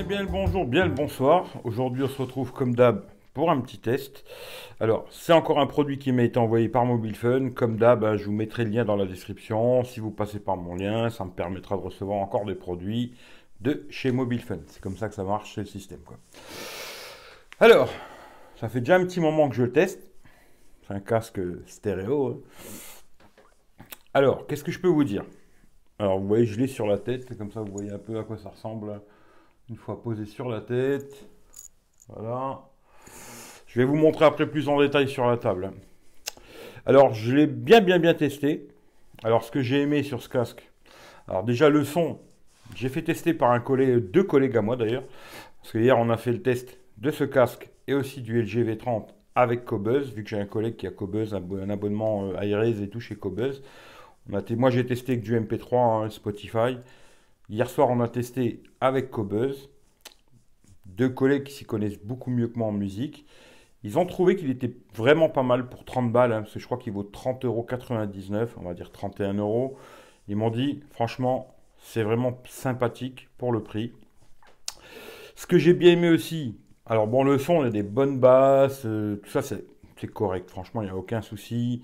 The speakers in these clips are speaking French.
Bien le bonjour, bien le bonsoir. Aujourd'hui, on se retrouve comme d'hab pour un petit test. Alors, c'est encore un produit qui m'a été envoyé par Mobile Fun. Comme d'hab, je vous mettrai le lien dans la description. Si vous passez par mon lien, ça me permettra de recevoir encore des produits de chez Mobile Fun. C'est comme ça que ça marche, c'est le système, quoi. Alors, ça fait déjà un petit moment que je le teste. C'est un casque stéréo, hein. Alors, qu'est-ce que je peux vous dire? Alors, vous voyez, je l'ai sur la tête. Comme ça, vous voyez un peu à quoi ça ressemble une fois posé sur la tête. Voilà. Je vais vous montrer après plus en détail sur la table. Alors, je l'ai bien testé. Alors, ce que j'ai aimé sur ce casque. Alors, déjà, le son. J'ai fait tester par deux collègues à moi d'ailleurs. Parce que hier, on a fait le test de ce casque et aussi du LG V30 avec Qobuz. Vu que j'ai un collègue qui a Qobuz, un abonnement iRaise et tout chez Qobuz. Moi, j'ai testé avec du MP3, hein, Spotify. Hier soir, on a testé avec Qobuz. Deux collègues qui s'y connaissent beaucoup mieux que moi en musique. Ils ont trouvé qu'il était vraiment pas mal pour 30 balles, hein, parce que je crois qu'il vaut 30,99 €, on va dire 31 euros. Ils m'ont dit, franchement, c'est vraiment sympathique pour le prix. Ce que j'ai bien aimé aussi, alors bon, le son, il y a des bonnes basses, tout ça, c'est correct. Franchement, il n'y a aucun souci.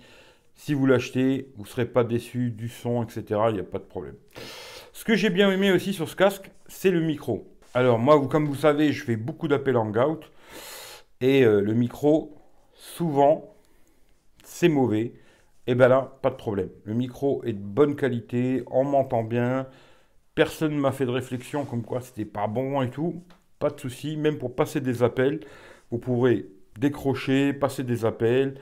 Si vous l'achetez, vous ne serez pas déçu du son, etc. Il n'y a pas de problème. Ce que j'ai bien aimé aussi sur ce casque, c'est le micro. Alors moi, comme vous savez, je fais beaucoup d'appels hangout. Et le micro, souvent, c'est mauvais. Et bien là, pas de problème. Le micro est de bonne qualité, on m'entend bien. Personne ne m'a fait de réflexion comme quoi c'était pas bon et tout. Pas de souci, même pour passer des appels, vous pourrez décrocher, passer des appels,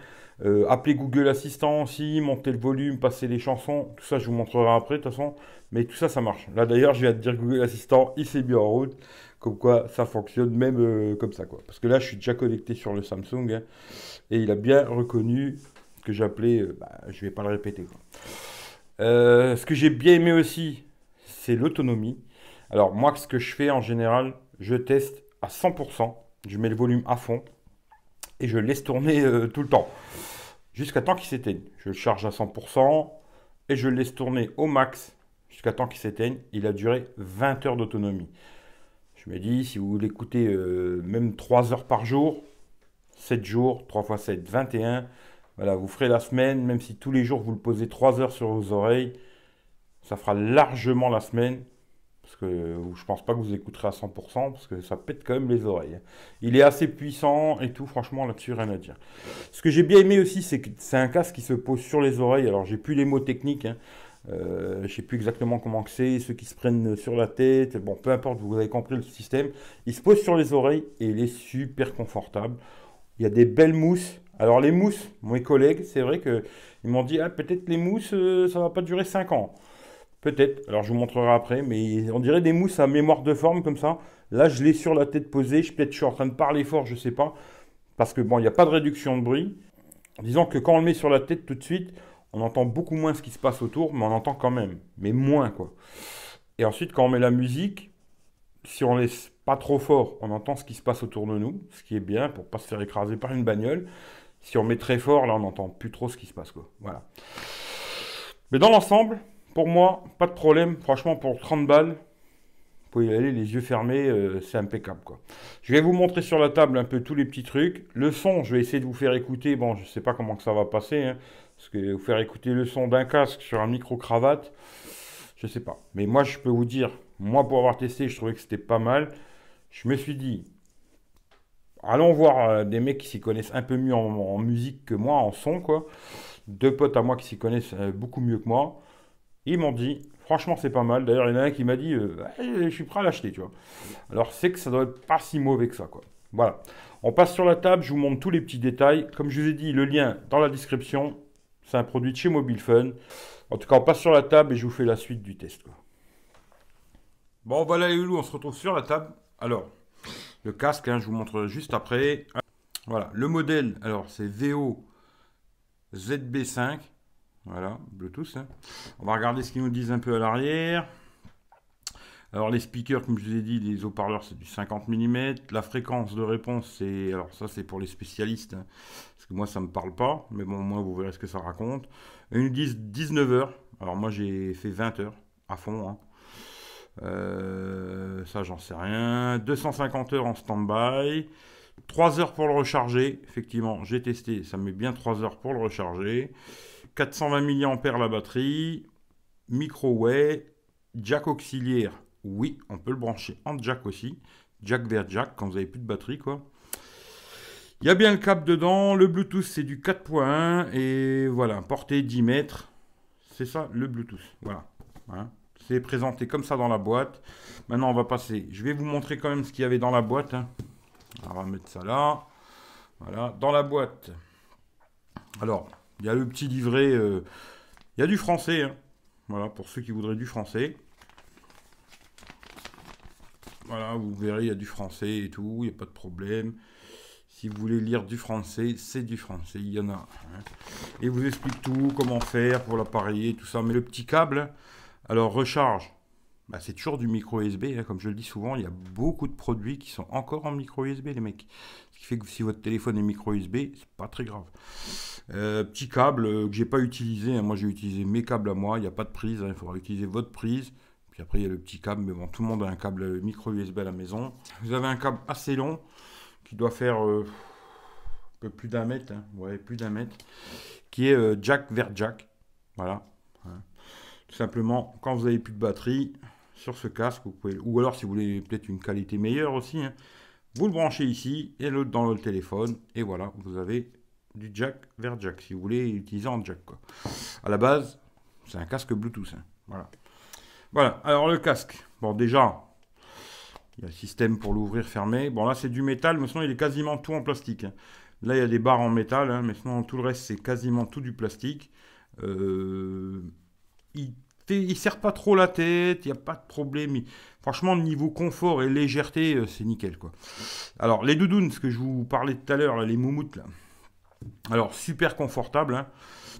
appeler Google Assistant aussi, monter le volume, passer les chansons. Tout ça, je vous montrerai après de toute façon. Mais tout ça, ça marche. Là d'ailleurs, je viens de dire Google Assistant, il s'est mis en route. Comme quoi, ça fonctionne même comme ça, quoi. Parce que là, je suis déjà connecté sur le Samsung, hein, et il a bien reconnu que j'appelais. Je vais pas le répéter, quoi. Ce que j'ai bien aimé aussi, c'est l'autonomie. Alors moi, ce que je fais en général, je teste à 100%. Je mets le volume à fond et je le laisse tourner tout le temps, jusqu'à temps qu'il s'éteigne. Je le charge à 100% et je le laisse tourner au max jusqu'à temps qu'il s'éteigne. Il a duré 20 heures d'autonomie. Je me dis, si vous l'écoutez même 3 heures par jour, 7 jours, 3 fois 7, 21, voilà, vous ferez la semaine, même si tous les jours vous le posez 3 heures sur vos oreilles, ça fera largement la semaine, parce que je pense pas que vous écouterez à 100%, parce que ça pète quand même les oreilles. Il est assez puissant et tout, franchement, là-dessus, rien à dire. Ce que j'ai bien aimé aussi, c'est que c'est un casque qui se pose sur les oreilles, alors j'ai plus les mots techniques, hein. Je sais plus exactement comment que c'est, ceux qui se prennent sur la tête, bon, peu importe, vous avez compris le système. Il se pose sur les oreilles et il est super confortable. Il y a des belles mousses. Alors les mousses, mes collègues, c'est vrai que ils m'ont dit, ah, peut-être les mousses, ça va pas durer 5 ans. Peut-être, alors je vous montrerai après, mais on dirait des mousses à mémoire de forme comme ça. Là, je l'ai sur la tête posée, peut-être je suis en train de parler fort, je sais pas, parce que bon, il n'y a pas de réduction de bruit. Disons que quand on le met sur la tête tout de suite, on entend beaucoup moins ce qui se passe autour, mais on entend quand même, mais moins, quoi. Et ensuite, quand on met la musique, si on laisse pas trop fort, on entend ce qui se passe autour de nous, ce qui est bien pour pas se faire écraser par une bagnole. Si on met très fort, là, on n'entend plus trop ce qui se passe, quoi. Voilà. Mais dans l'ensemble, pour moi, pas de problème. Franchement, pour 30 balles, vous pouvez y aller les yeux fermés, c'est impeccable, quoi. Je vais vous montrer sur la table un peu tous les petits trucs. Le son, je vais essayer de vous faire écouter. Bon, je sais pas comment que ça va passer, hein, parce que vous faire écouter le son d'un casque sur un micro-cravate, je sais pas. Mais moi, je peux vous dire, moi, pour avoir testé, je trouvais que c'était pas mal. Je me suis dit, allons voir des mecs qui s'y connaissent un peu mieux en musique que moi, en son, quoi. Deux potes à moi qui s'y connaissent beaucoup mieux que moi. Ils m'ont dit, franchement, c'est pas mal. D'ailleurs, il y en a un qui m'a dit, je suis prêt à l'acheter, tu vois. Alors, c'est que ça doit être pas si mauvais que ça, quoi. Voilà. On passe sur la table, je vous montre tous les petits détails. Comme je vous ai dit, le lien dans la description. C'est un produit de chez Mobile Fun. En tout cas, on passe sur la table et je vous fais la suite du test, quoi. Bon, voilà les loulous, on se retrouve sur la table. Alors, le casque, hein, je vous montre juste après. Voilà, le modèle, alors c'est VO ZB5. Voilà, Bluetooth, hein. On va regarder ce qu'ils nous disent un peu à l'arrière. Alors les speakers, comme je vous ai dit, les haut-parleurs, c'est du 50 mm. La fréquence de réponse, c'est... Alors ça, c'est pour les spécialistes, hein, parce que moi, ça ne me parle pas. Mais bon, moi, vous verrez ce que ça raconte. Et ils nous disent 19 heures. Alors moi, j'ai fait 20 heures à fond, hein. Ça, j'en sais rien. 250 heures en stand-by. 3 heures pour le recharger. Effectivement, j'ai testé. Ça met bien 3 heures pour le recharger. 420 mAh la batterie. Micro-way. Jack auxiliaire. Oui, on peut le brancher en jack aussi. Jack vers jack quand vous avez plus de batterie, quoi. Il y a bien le câble dedans. Le Bluetooth, c'est du 4.1. Et voilà, portée 10 mètres. C'est ça, le Bluetooth. Voilà. Hein. C'est présenté comme ça dans la boîte. Maintenant, on va passer. Je vais vous montrer quand même ce qu'il y avait dans la boîte. Hein. On va mettre ça là. Voilà, dans la boîte. Alors, il y a le petit livret. Il y a du français. Hein. Voilà, pour ceux qui voudraient du français. Voilà, vous verrez, il y a du français et tout. Il n'y a pas de problème. Si vous voulez lire du français, c'est du français. Il y en a. Hein. Et vous explique tout, comment faire pour l'appareiller, tout ça. Mais le petit câble, alors recharge. Bah, c'est toujours du micro USB, hein, comme je le dis souvent, il y a beaucoup de produits qui sont encore en micro USB, les mecs. Ce qui fait que si votre téléphone est micro USB, c'est pas très grave. Petit câble que j'ai pas utilisé, hein. Moi j'ai utilisé mes câbles à moi, il n'y a pas de prise, hein. Il faudra utiliser votre prise. Puis après il y a le petit câble, mais bon, tout le monde a un câble micro USB à la maison. Vous avez un câble assez long qui doit faire un peu plus d'un mètre, hein. Ouais, plus d'un mètre, qui est jack vers jack. Voilà. Hein. Tout simplement, quand vous avez plus de batterie sur ce casque, vous pouvez, ou alors si vous voulez peut-être une qualité meilleure aussi, hein, vous le branchez ici et l'autre dans le téléphone, et voilà, vous avez du jack vers jack, si vous voulez utiliser en jack, quoi. À la base, c'est un casque Bluetooth. Hein. Voilà. Voilà, alors le casque. Bon, déjà, il y a le système pour l'ouvrir, fermer. Bon, là, c'est du métal, mais sinon, il est quasiment tout en plastique. Hein. Là, il y a des barres en métal, hein, mais sinon, tout le reste, c'est quasiment tout du plastique. Il serre pas trop la tête, il n'y a pas de problème. Franchement, niveau confort et légèreté, c'est nickel, quoi. Alors, les doudounes, ce que je vous parlais tout à l'heure, là, les moumoutes, là. Alors, super confortable, hein.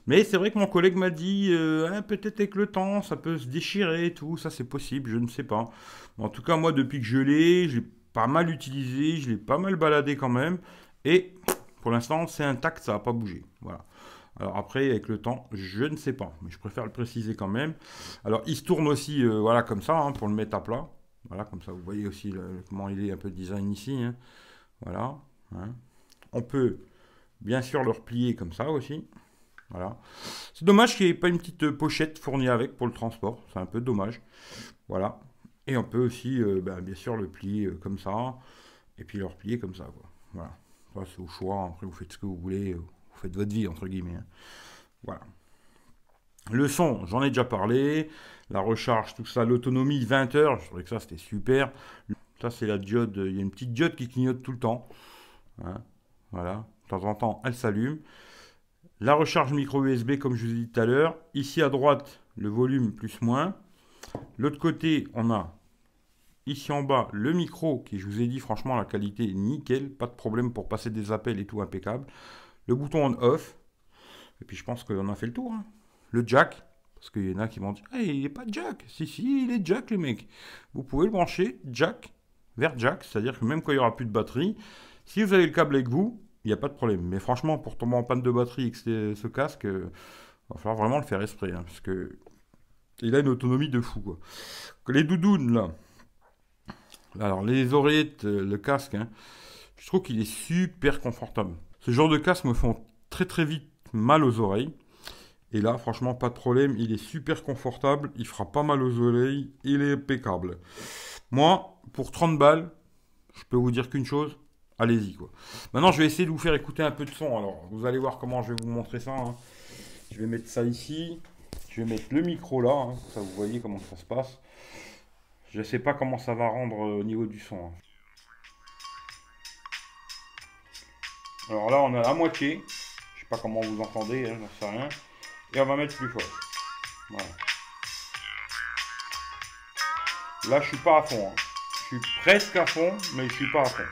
Mais c'est vrai que mon collègue m'a dit, hein, peut-être avec le temps, ça peut se déchirer et tout. Ça, c'est possible, je ne sais pas. En tout cas, moi, depuis que je l'ai pas mal utilisé, je l'ai pas mal baladé quand même. Et pour l'instant, c'est intact, ça n'a pas bougé. Voilà. Alors après, avec le temps, je ne sais pas, mais je préfère le préciser quand même. Alors, il se tourne aussi, voilà, comme ça, hein, pour le mettre à plat. Voilà, comme ça, vous voyez aussi comment il est un peu design ici. Hein. Voilà. Hein. On peut, bien sûr, le replier comme ça aussi. Voilà. C'est dommage qu'il n'y ait pas une petite pochette fournie avec pour le transport. C'est un peu dommage. Voilà. Et on peut aussi, bien sûr, le plier comme ça. Et puis le replier comme ça, quoi. Voilà. Ça, c'est au choix. Après, vous faites ce que vous voulez. Vous faites votre vie, entre guillemets. Hein. Voilà. Le son, j'en ai déjà parlé. La recharge, tout ça. L'autonomie, 20 heures. Je trouvais que ça, c'était super. Ça, c'est la diode. Il y a une petite diode qui clignote tout le temps. Hein. Voilà. De temps en temps, elle s'allume. La recharge micro USB, comme je vous ai dit tout à l'heure. Ici, à droite, le volume plus-moins. L'autre côté, on a ici en bas le micro qui, je vous ai dit, franchement, la qualité est nickel. Pas de problème pour passer des appels et tout, impeccable. Le bouton on-off. Et puis, je pense qu'on a fait le tour. Hein. Le jack. Parce qu'il y en a qui vont dire, hey, il n'est pas jack. Si, si, il est jack, les mecs. Vous pouvez le brancher jack vers jack. C'est-à-dire que même quand il n'y aura plus de batterie, si vous avez le câble avec vous, il n'y a pas de problème. Mais franchement, pour tomber en panne de batterie avec ce casque, il va falloir vraiment le faire esprit. Hein, parce que il a une autonomie de fou, quoi. Les doudounes, là. Alors, les oreillettes, le casque, hein, je trouve qu'il est super confortable. Ce genre de casque me font très très vite mal aux oreilles. Et là, franchement, pas de problème. Il est super confortable. Il fera pas mal aux oreilles. Il est impeccable. Moi, pour 30 balles, je peux vous dire qu'une chose. Allez-y, quoi. Maintenant, je vais essayer de vous faire écouter un peu de son. Alors, vous allez voir comment je vais vous montrer ça. Hein. Je vais mettre ça ici. Je vais mettre le micro là. Hein. Ça, vous voyez comment ça se passe. Je ne sais pas comment ça va rendre au niveau du son. Hein. Alors là, on a la moitié. Je sais pas comment vous entendez, hein, j'en sais rien. Et on va mettre plus fort. Voilà. Là, je suis pas à fond. Hein. Je suis presque à fond, mais je suis pas à fond.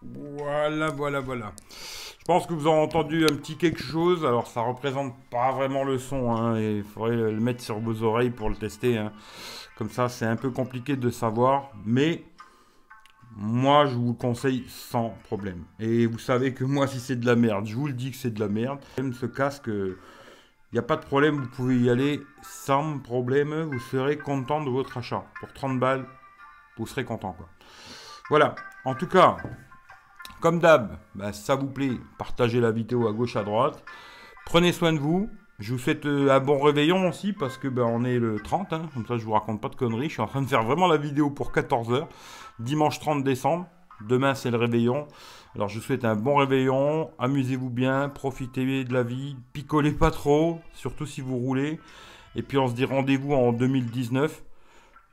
Voilà, voilà, voilà. Je pense que vous avez entendu un petit quelque chose. Alors, ça représente pas vraiment le son, hein, et il faudrait le mettre sur vos oreilles pour le tester, hein. Comme ça, c'est un peu compliqué de savoir. Mais moi, je vous le conseille sans problème. Et vous savez que moi, si c'est de la merde, je vous le dis que c'est de la merde. Même ce casque, il n'y a pas de problème. Vous pouvez y aller sans problème. Vous serez content de votre achat. Pour 30 balles, vous serez content, quoi. Voilà. En tout cas, comme d'hab, bah, si ça vous plaît, partagez la vidéo à gauche, à droite. Prenez soin de vous. Je vous souhaite un bon réveillon aussi parce que bah, on est le 30, hein, comme ça je vous raconte pas de conneries. Je suis en train de faire vraiment la vidéo pour 14 heures. Dimanche 30 décembre. Demain c'est le réveillon. Alors je vous souhaite un bon réveillon. Amusez-vous bien, profitez de la vie. Picolez pas trop, surtout si vous roulez. Et puis on se dit rendez-vous en 2019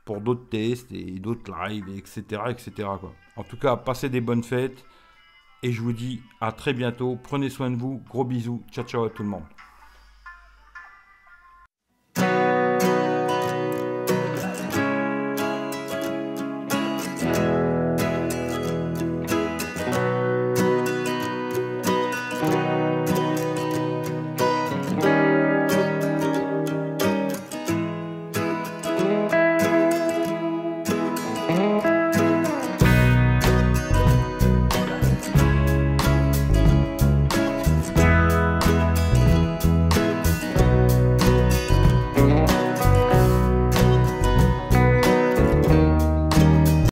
pour d'autres tests et d'autres lives, etc. etc. quoi. En tout cas, passez des bonnes fêtes. Et je vous dis à très bientôt. Prenez soin de vous. Gros bisous. Ciao, ciao à tout le monde.